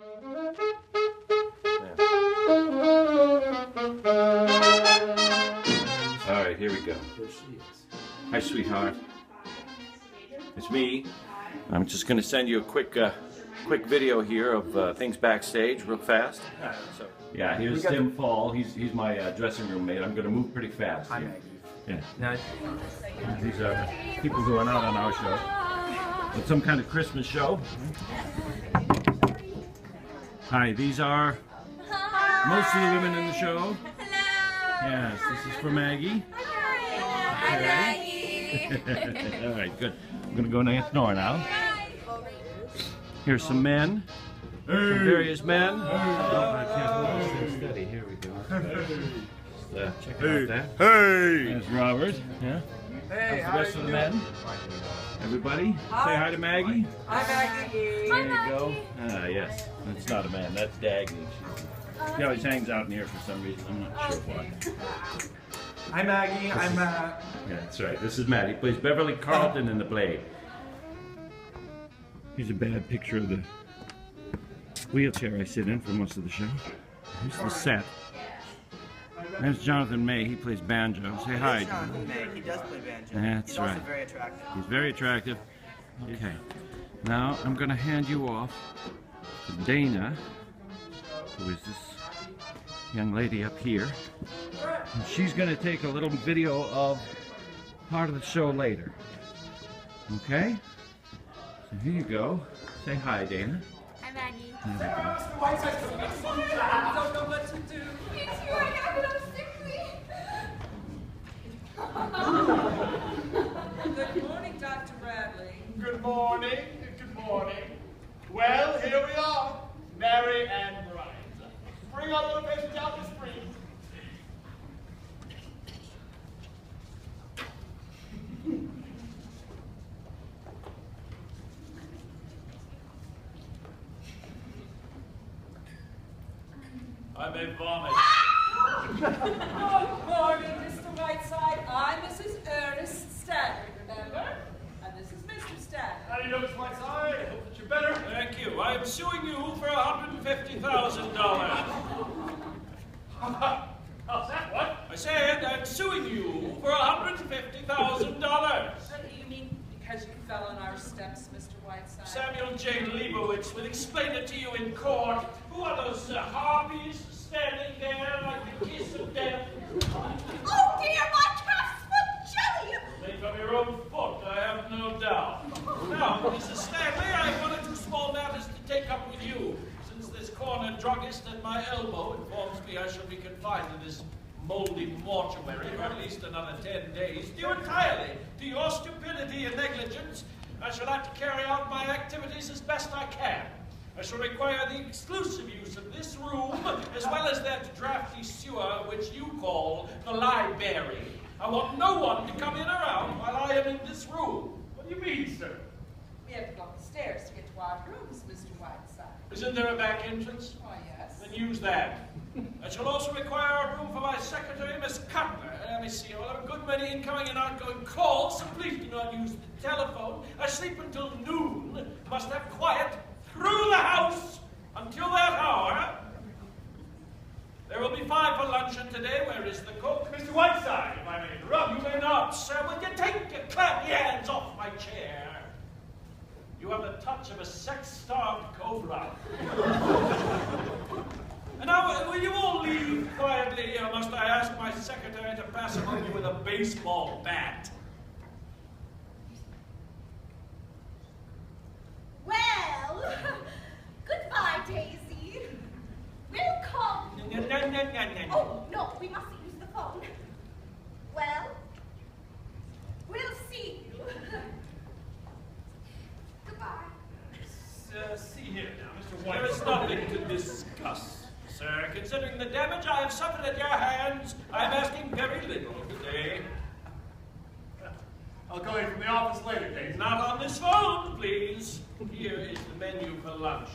All right, here we go. There she is. Hi, sweetheart. It's me. I'm just going to send you a quick video here of things backstage, real fast. So, yeah, here's Tim Fall. He's my dressing room mate. I'm going to move pretty fast. Hi, Maggie. Yeah. Now, These are people who are not on our show. It's some kind of Christmas show. Hi, these are most of the women in the show. Hello. Yes, this is for Maggie. Hi, Maggie. All right, good. I'm going to go next door now. Here's some men. Some various men. Oh, I can't hold it steady. Here we go. Check out that. Hey! There's Robert. Yeah. hey, How's the rest of the men? Everybody, say hi to Maggie. Hi, Maggie. There you go. Ah, yes. That's not a man. That's Dagny. She always hangs out in here for some reason. I'm not sure why. Hi, Maggie. I'm Yeah, that's right. This is Matt. He plays Beverly Carlton in the play. Here's a bad picture of the wheelchair I sit in for most of the show. Here's the set. There's Jonathan May. He plays banjo. Say hi. Jonathan May. He does play banjo. That's He's right. also very attractive. He's very attractive. Okay. Now I'm going to hand you off to Dana, who is this young lady up here. And she's going to take a little video of part of the show later. Okay? So here you go. Say hi, Dana. Hi, Maggie. There we go. I don't know what to do. Me too. I got a little sickly. Good morning, Dr. Bradley. Good morning, good morning. Well, here we are, Mary and Brian. Bring our little patients out to spring. I may vomit. Good morning, Mr. Whiteside. I'm Mrs. Ernest Stanley, remember? And this is Mr. Stanley. How do you know, Miss Whiteside? I hope that you're better. Thank you. I'm suing you for $150,000. How's that, what? I said I'm suing you for $150,000. You mean because you fell on our steps, Mr. Whiteside? Samuel J. Leibowitz will explain it to you in court. Who are those harpies standing there like the kiss of death? Oh dear, my calf's full jelly. Made from your own foot, I have no doubt. Now, Mrs. Stanley, I have one or two small matters to take up with you. Since this corner druggist at my elbow informs me I shall be confined to this moldy mortuary for at least another 10 days, due entirely to your stupidity and negligence, I shall have to carry out my activities as best I can. I shall require the exclusive use of this room, as well as that drafty sewer which you call the library. I want no one to come in or out while I am in this room. What do you mean, sir? We have to go up the stairs to get to our rooms, Mr. Whiteside. Isn't there a back entrance? Oh, yes. Then use that. I shall also require a room for my secretary, Miss Cutler. Let me see, I'll have a good many incoming and outgoing calls, so please do not use the telephone. I sleep until noon. Must have quiet through the house until that hour. There will be 5 for luncheon today. Where is the cook? Mr. Whiteside, if I may interrupt. You may not, sir. Will you take your clap your hands off my chair? You have the touch of a sex-starved cobra. And now, will you all leave quietly, or must I ask my secretary to pass among you with a baseball bat? Well, goodbye, Daisy. We'll come. No. Oh, no, we mustn't use the phone. Well, we'll see you. Goodbye. See here now, Mr. There is Whiteside. nothing to discuss, sir. Considering the damage I have suffered at your hands, I am asking very little today. I'll call you from the office later, Daisy. Not on this phone, please. Here is the menu for lunch.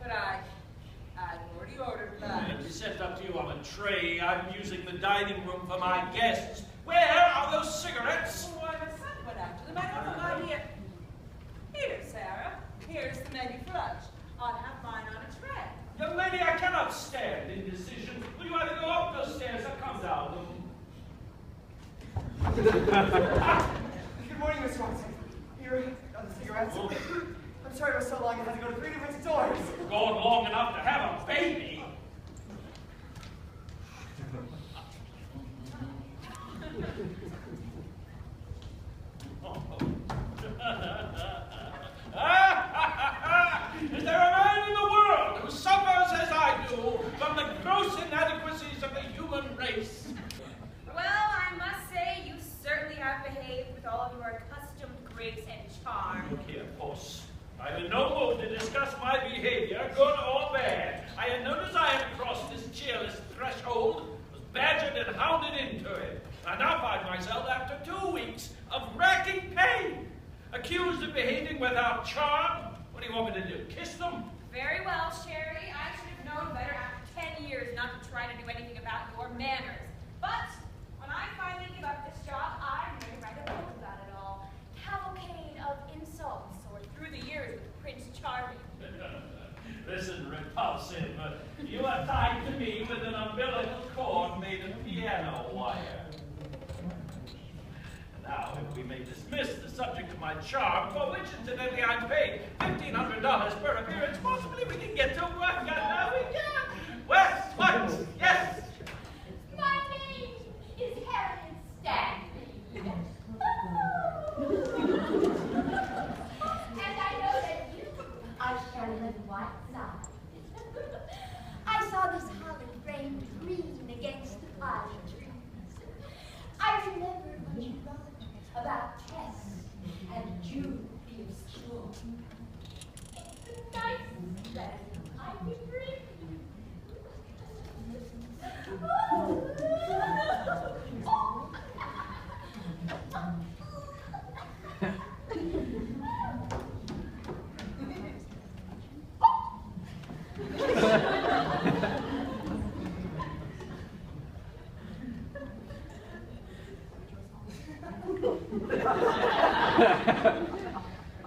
But I've already ordered lunch. And it's sent up to you on a tray. I'm using the dining room for my guests. Where are those cigarettes? Oh, why, my son went after them. I don't know why here. Here, Sarah. Here's the menu for lunch. I'll have mine on a tray. Good morning, Mr. Watson. Here are the cigarettes. I'm sorry it was so long. I had to go to 3 different stores. Gone long enough to have a baby. Is there a man in the world who suffers as I do from the gross inadequacies of the human race? Well, I must say you certainly have behaved with all of your accustomed grace and charm. Look here, boss. I'm in no mood to discuss my behavior, good or bad. I had no desire to cross this cheerless threshold, was badgered and hounded into it. I now find myself, after 2 weeks of racking pain, accused of behaving without charm. What do you want me to do? Kiss them? Very well, Sherry. I should have known better after 10 years not to try to do anything about your manners. But when I finally give up this job, I'm going to write a book about it all. Cavalcade of insults, or through the years with Prince Charming. This is repulsive. You are tied to me with an umbilical cord made of piano wire. Now, if we may dismiss the subject of my charm, for which incidentally I'm paid $1,500 per appearance, possibly we can get to work. Now we can. West, what? Yes. My name is Harriet Stanley. And I know that you are Charlotte Whiteside. I saw this holly framed green against the pine trees. I remember what you wrote about Tess and Jude School. It's the nicest dress I could bring you.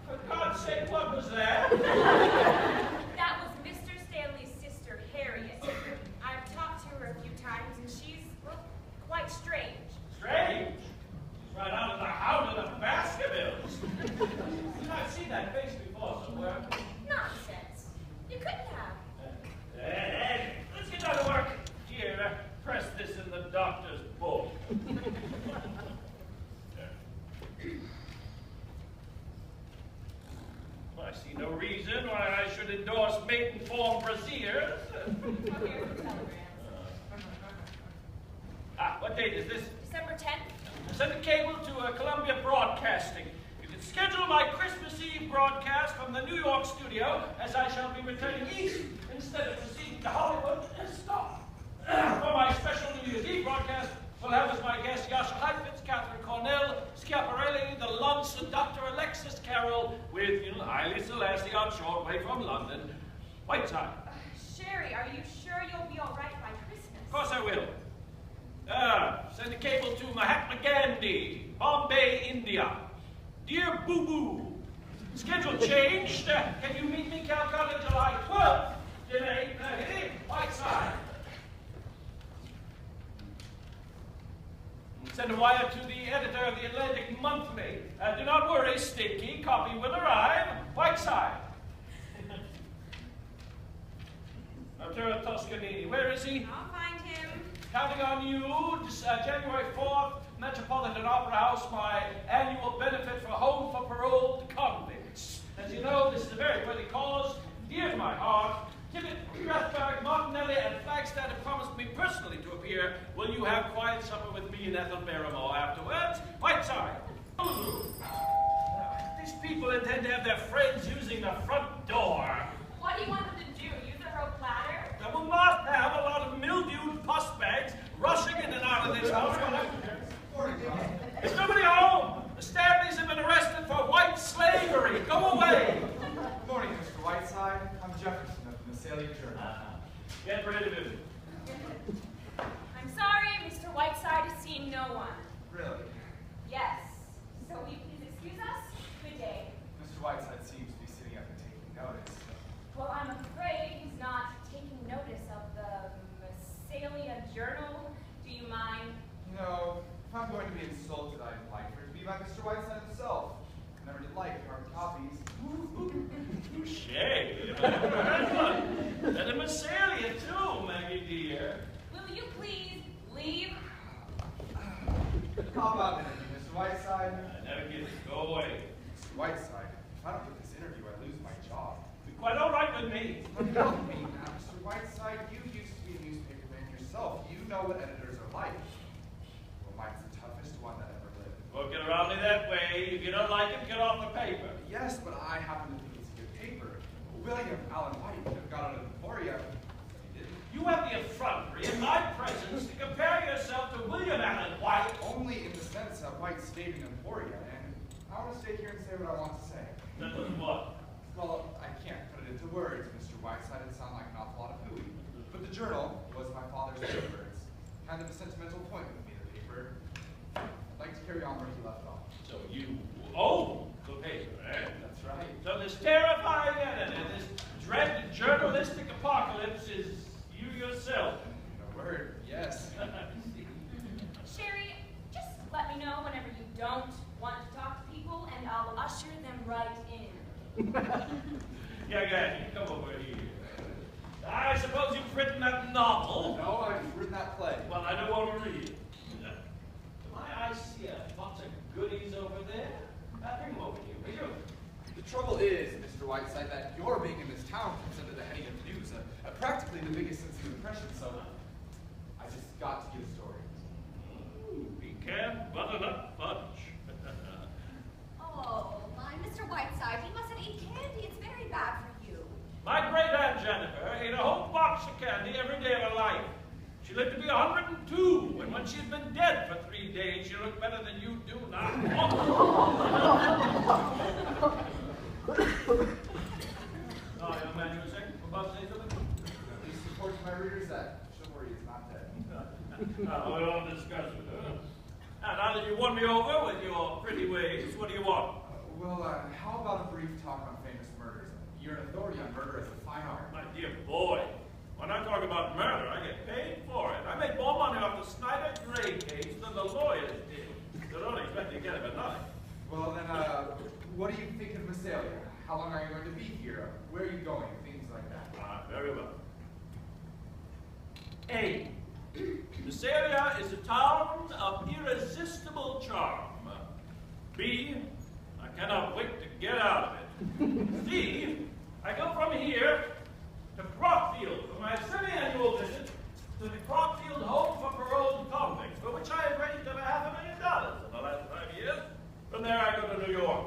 For God's sake, what was that? That was Mr. Stanley's sister, Harriet. I've talked to her a few times, and she's, well, quite strange. Strange. She's right out of the Hound of the Baskervilles. I've seen that face before somewhere. Nonsense. You couldn't have. Hey, let's get down to work. Here, press this in the doctor's book. I see no reason why I should endorse maiden-form brassieres. Oh, here's the telegram. What date is this? December 10th. Send a cable to Columbia Broadcasting. You can schedule my Christmas Eve broadcast from the New York studio, as I shall be returning east instead of proceeding to Hollywood. Stop. For my special New Year's Eve broadcast, we'll have as my guests Yasha Heifetz, Catherine Cornell, Schiaparelli, the Lunts, and Dr. Alexis Carroll, with Haile Selassie on short way from London. Whiteside. Sherry, are you sure you'll be all right by Christmas? Of course I will. Send a cable to Mahatma Gandhi, Bombay, India. Dear Boo Boo, schedule changed. Can you meet me Calcutta July 12th? Dinner 8:30, Whiteside. Send a wire to the editor of the Atlantic Monthly. Do not worry, Stinky. Copy will arrive. Whiteside. Arturo Toscanini. Where is he? I'll find him. Counting on you. January 4th, Metropolitan Opera House, my annual benefit for Home for Paroled Convicts. As you know, this is a very worthy cause, dear to my heart. Tibbet, Rathberg, Martinelli, and Flagstaff have promised me personally to appear. Will you have quiet supper with me and Ethel Barrymore afterwards? Whiteside. These people intend to have their friends using the front door. What do you want them to do? Use a rope ladder? I will not have a lot of mildewed pus bags rushing in and out of this house. Is nobody home? The Stanleys have been arrested for white slavery. Go away. Good morning, Mr. Whiteside. I'm Jefferson of the Massalia Journal. Get rid of him. I'm sorry, Mr. Whiteside has seen no one. Really? Yes. So will you please excuse us? Good day. Mr. Whiteside seems to be sitting up and taking notice. Well, I'm afraid he's not taking notice of the Massalia Journal. Do you mind? You know, if I'm going to be insulted, I'd Very good. And a Massalia too, Maggie dear. Will you please leave? How about an interview, Mr. Whiteside? I never get it. Go away. Mr. Whiteside, if I don't get this interview, I lose my job. Be quite all right with me. But help me now, Mr. Whiteside. You used to be a newspaperman yourself. You know what editors are like. Well, mine's the toughest one that ever lived. Well, get around me that way. If you don't like it, get off the paper. Yes, but I happen to think it's a good paper. William Allen White could have got out of Emporia. He didn't. You have the effrontery in my presence to compare yourself to William Allen White. Only in the sense that White stayed in Emporia, and I want to stay here and say what I want to say. That was what? Well, I can't put it into words, Mr. Whiteside. It sounds like an awful lot of hooey. But the journal was my father's paper. It's kind of a sentimental point with me, the paper. I'd like to carry on where he left off. So you own the paper, eh? That's right. So this terrifying editor, this dread journalistic apocalypse is you yourself. In a word, yes. Sherry, just let me know whenever you don't want to talk to people, and I'll usher them right in. Yeah, guys, you come over here. I suppose you've written that novel. No, I've written that play. Well, I don't want to read it. I see a bunch of goodies over there. Bring them over here, will you? The trouble is, Mr. Whiteside, that your being in this town comes under the heading of news, practically the biggest sense of impression, so I just got to give a story. Ooh, we can't button up much. Oh, my Mr. Whiteside, you mustn't eat candy. It's very bad for you. My great aunt Jennifer ate a whole box of candy every day of her life. She lived to be 102, and when she had been dead for 3 days, she looked better than you do now. Oh, young man, you were saying? About to say something? This supports my readers that chivalry is not dead. We don't discuss it, huh? Now that you won me over with your pretty ways, what do you want? How about a brief talk on famous murders? You're an authority on murder as a fine art. My dear boy, when I talk about murder, I get paid for it. I made more money off the Snyder Gray case than the lawyers did. They don't expect to get it for nothing. Well, then, what do you think of Massalia? How long are you going to be here? Where are you going? Things like that. Very well. A. Massalia is a town of irresistible charm. B. I cannot wait to get out of it. C. I go from here to Crockfield for my semi-annual visit to the Crockfield Home for Paroled Convicts, for which I have raised over $500,000 in the last 5 years. From there I go to New York.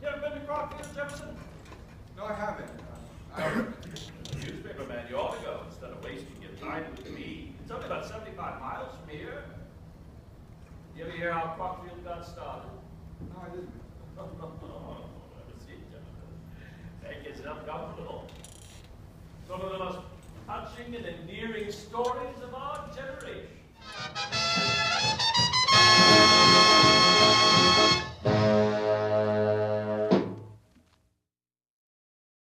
You ever been to Crockfield, Jefferson? No, I haven't. Newspaper man, you ought to go instead of wasting your time with me. It's only about 75 miles from here. You ever hear how Crockfield got started? No, I didn't. Never seen Jonathan. Make yourself comfortable. Some of the most touching and endearing stories of our generation.